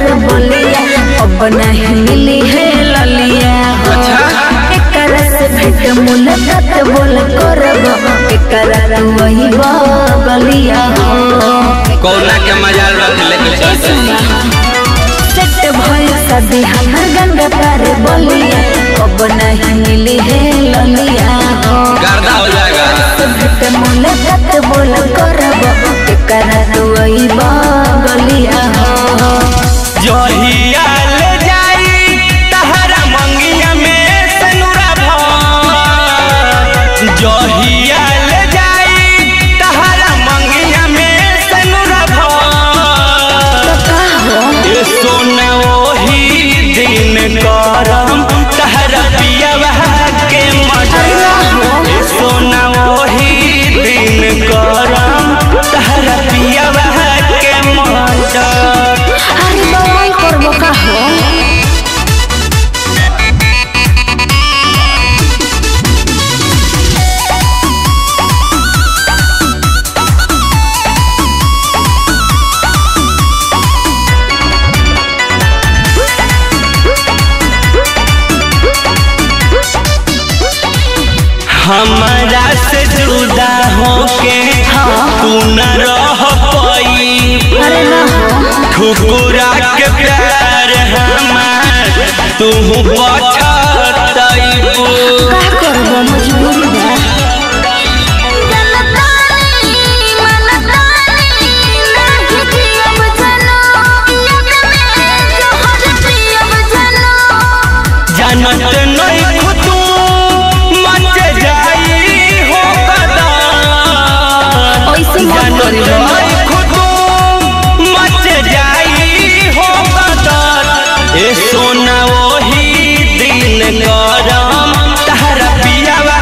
अब नहीं मिली है ललिया एकरा से भेट मुलाकात बोल करब एकरा वही बगलिया कौना के मजाल रख लेके चल सेट भइल शादी हमर गंगा पार बोलिया अब नहीं मिली है ललिया गर्दा हो जाएगा भेट मुलाकात बोल करब एकरा वही बगलिया जहिया ले जाई तहरा मंगिया में सनुरा भर जहिया ले जाई तहरा मंगिया में सनुरा भर ए सोना वही दिन करम तहरा पियावा के मडर ए सोना वही दिन करम तहरा पियावा के मडर हमारा से जुदा होके तू न रह पाई ठुकुरा के प्यार हमार तू पछताइबू का करबो मजबूरी बा जानत नहीं खुद मच जाई हो कदा जानत नहीं खुद मच जाई हो कदा ए सोना वही दिन करम तहरा पियावा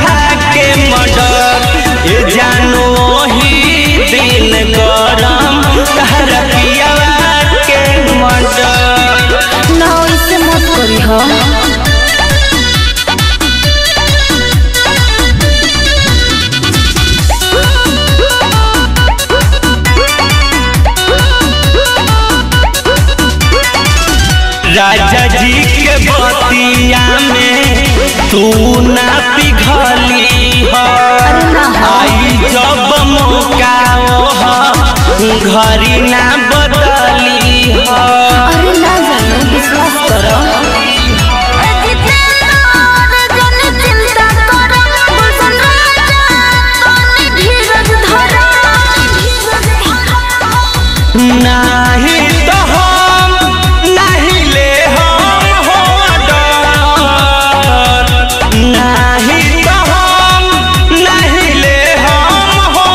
के मडर ए जानो वही दिन करम तहरा पियावा के मडर ना ऐसे मत करी हो राजा जी के बतिया में तू ना पिघली हो आई जब मौका घरी ना बदली हो अरे ना जानो विश्वास करो नहीं तो हम नहीं ले हम हो डर नहीं तो हम नहीं ले हम हो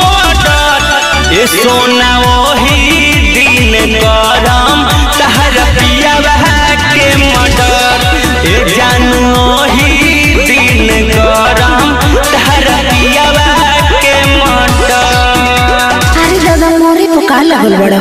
डर ए सोना वही दिन करम तहरा पियावा के मडर ए जानो वही दिन करम तहरा पियावा के मडर अरे दादा मोरे पुकार लगल बड़ा